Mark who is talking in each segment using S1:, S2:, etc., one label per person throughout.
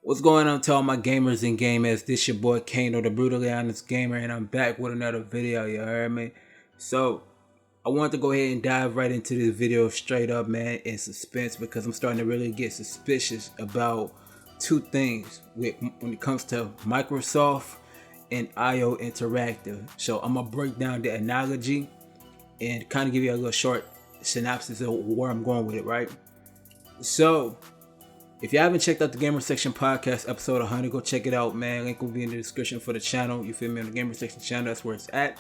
S1: What's going on to all my gamers and gamers? This your boy Kano, the brutally honest gamer, and I'm back with another video. You heard me? So I want to go ahead and dive right into this video straight up, man, in suspense, because I'm starting to really get suspicious about two things when it comes to Microsoft and IO Interactive. So I'm gonna break down the analogy and kind of give you a little short synopsis of where I'm going with it, right? So if you haven't checked out the Gamer Section Podcast episode 100, go check it out, man. Link will be in the description for the channel. You feel me? On the Gamer Section channel, that's where it's at.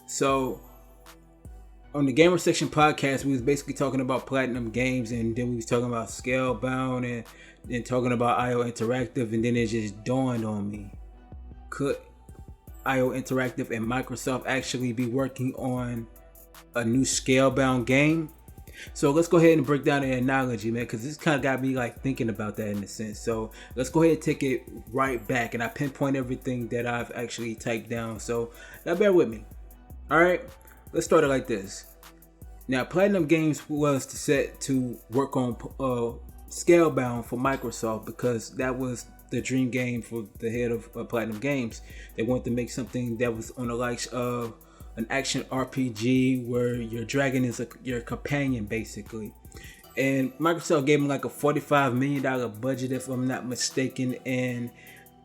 S1: So on the Gamer Section Podcast, we was basically talking about Platinum Games, and then we was talking about Scalebound, and then talking about IO Interactive, and then it just dawned on me: could IO Interactive and Microsoft actually be working on a new Scalebound game? So let's go ahead and break down the analogy, man, because this kind of got me like thinking about that in a sense. So let's go ahead and take it right back, and I pinpoint everything that I've actually typed down. So now bear with me. All right, let's start it like this. Now, Platinum Games was set to work on Scalebound for Microsoft because that was the dream game for the head of Platinum Games. They wanted to make something that was on the likes of an action RPG where your dragon is your companion, basically. And Microsoft gave them like a $45 million budget, if I'm not mistaken, and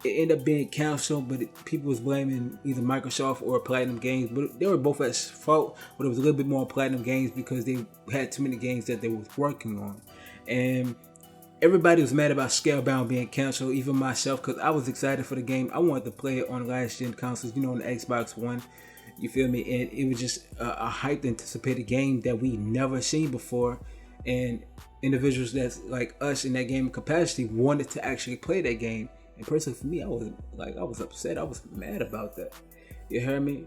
S1: it ended up being canceled, but people was blaming either Microsoft or Platinum Games, but they were both at fault. But it was a little bit more Platinum Games because they had too many games that they was working on. And everybody was mad about Scalebound being canceled, even myself, because I was excited for the game. I wanted to play it on last gen consoles, on the Xbox One. You feel me? And it was just a hyped, anticipated game that we never seen before. And individuals that's like us in that game capacity wanted to actually play that game. And personally for me, I was upset. I was mad about that. You heard me?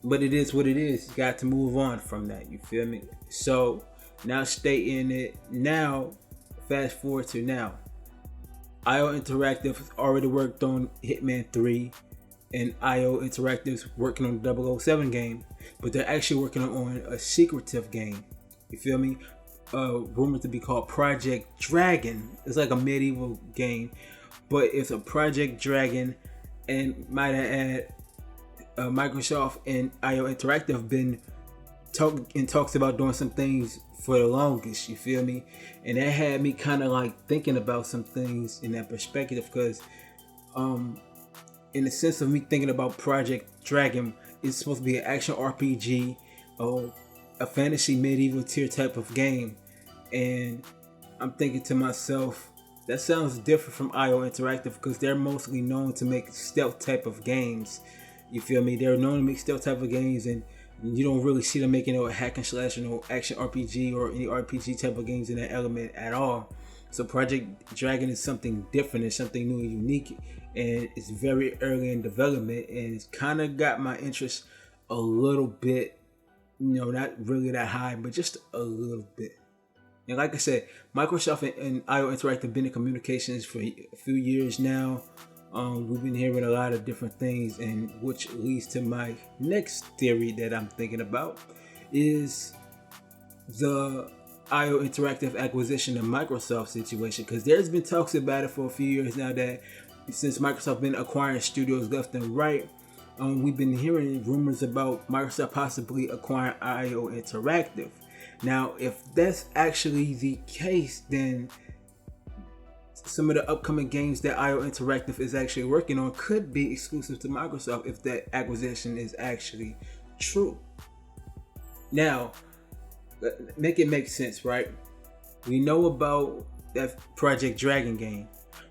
S1: But it is what it is. You got to move on from that. You feel me? So now stay in it. Now, fast forward to now. IO Interactive has already worked on Hitman 3. And IO Interactive's working on the 007 game, but they're actually working on a secretive game. You feel me? Rumored to be called Project Dragon. It's like a medieval game, but it's a Project Dragon. And might I add, Microsoft and IO Interactive have been talks about doing some things for the longest. You feel me? And that had me kind of like thinking about some things in that perspective, because in the sense of me thinking about Project Dragon, it's supposed to be an action RPG or a fantasy medieval tier type of game. And I'm thinking to myself, that sounds different from IO Interactive because they're mostly known to make stealth type of games. You feel me? They're known to make stealth type of games, and you don't really see them making a hack and slash or no action RPG or any RPG type of games in that element at all. So Project Dragon is something different, it's something new and unique, and it's very early in development, and it's kind of got my interest a little bit, not really that high, but just a little bit. And like I said, Microsoft and IO Interactive have been in communications for a few years now. We've been hearing a lot of different things, and which leads to my next theory that I'm thinking about is the IO Interactive acquisition of Microsoft situation, because there's been talks about it for a few years now that since Microsoft been acquiring studios left and right, we've been hearing rumors about Microsoft possibly acquiring IO Interactive. Now, if that's actually the case, then some of the upcoming games that IO Interactive is actually working on could be exclusive to Microsoft if that acquisition is actually true. Now, make it make sense, right? We know about that Project Dragon game.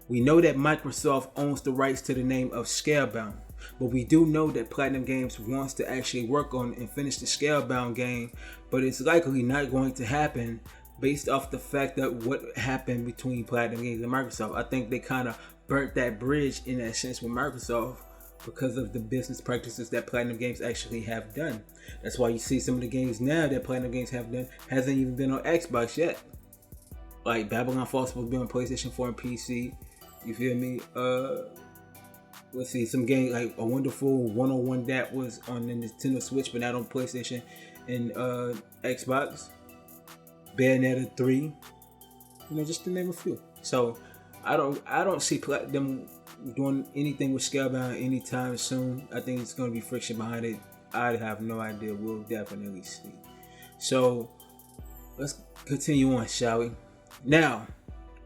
S1: We know that Microsoft owns the rights to the name of Scalebound, but we do know that Platinum Games wants to actually work on and finish the Scalebound game, but it's likely not going to happen based off the fact that what happened between Platinum Games and Microsoft. I think they kind of burnt that bridge in that sense with Microsoft because of the business practices that Platinum Games actually have done. That's why you see some of the games now that Platinum Games have done hasn't even been on Xbox yet. Like Babylon Fall supposed to be on PlayStation 4 and PC. You feel me? Let's see, some game like A Wonderful 101 that was on the Nintendo Switch but not on PlayStation. in Xbox, Bayonetta 3, just to name a few. So I don't see them doing anything with Scalebound anytime soon. I think it's going to be friction behind it. I have no idea. We'll definitely see. So let's continue on, shall we? Now,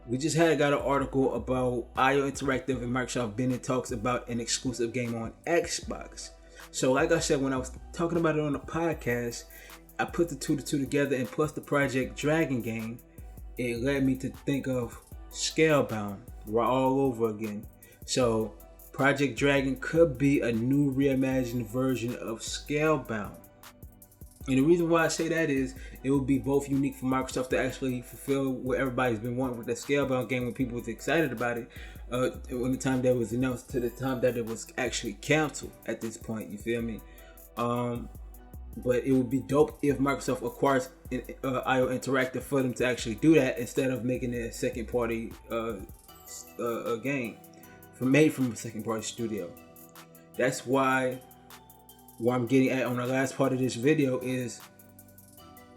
S1: we just got an article about IO Interactive and Microsoft been in talks about an exclusive game on Xbox. So like I said, when I was talking about it on the podcast, I put the two together, and plus the Project Dragon game, it led me to think of Scalebound all over again. So Project Dragon could be a new reimagined version of Scalebound. And the reason why I say that is it would be both unique for Microsoft to actually fulfill what everybody's been wanting with the Scalebound game when people was excited about it when the time that it was announced to the time that it was actually canceled at this point, you feel me? But it would be dope if Microsoft acquires IO Interactive for them to actually do that instead of making it a second party game made from a second party studio. That's why what I'm getting at on the last part of this video is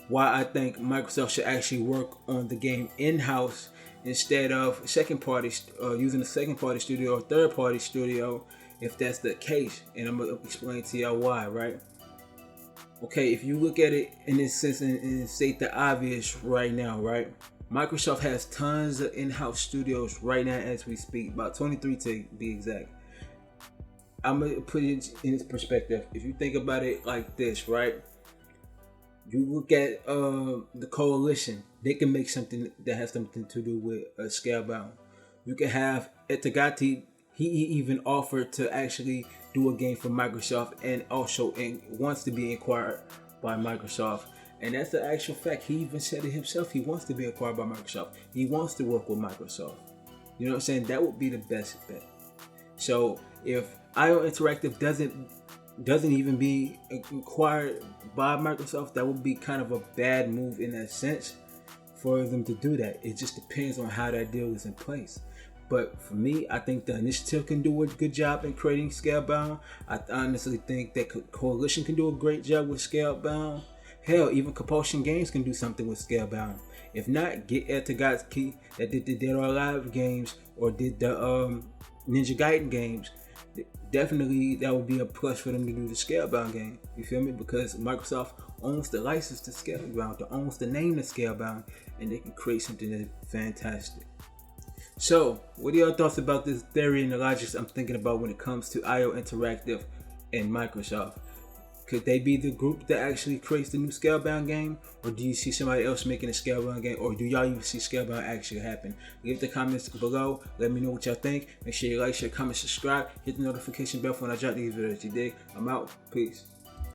S1: why I think Microsoft should actually work on the game in-house instead of using a second party studio or third party studio if that's the case. And I'm going to explain to y'all why, right? Okay, if you look at it in this sense and state the obvious right now, right? Microsoft has tons of in-house studios right now as we speak, about 23 to be exact. I'm going to put it in this perspective. If you think about it like this, right? You look at the Coalition. They can make something that has something to do with Scalebound. You can have Etagati. He even offered to actually do a game for Microsoft and also wants to be acquired by Microsoft. And that's the actual fact. He even said it himself. He wants to be acquired by Microsoft. He wants to work with Microsoft. You know what I'm saying? That would be the best bet. So if IO Interactive doesn't even be acquired by Microsoft, that would be kind of a bad move in that sense for them to do that. It just depends on how that deal is in place. But for me, I think the initiative can do a good job in creating Scalebound. I honestly think that Coalition can do a great job with Scalebound. Hell, even Compulsion Games can do something with Scalebound. If not, get Etagaki that did the Dead or Alive games or did the Ninja Gaiden games. Definitely that would be a plus for them to do the Scalebound game. You feel me? Because Microsoft owns the license to Scalebound, they owns the name to Scalebound, and they can create something that's fantastic. So, what are your thoughts about this theory and the logics I'm thinking about when it comes to IO Interactive and Microsoft? Could they be the group that actually creates the new Scalebound game? Or do you see somebody else making a Scalebound game? Or do y'all even see Scalebound actually happen? Leave the comments below. Let me know what y'all think. Make sure you like, share, comment, subscribe. Hit the notification bell for when I drop these videos. You dig? I'm out. Peace.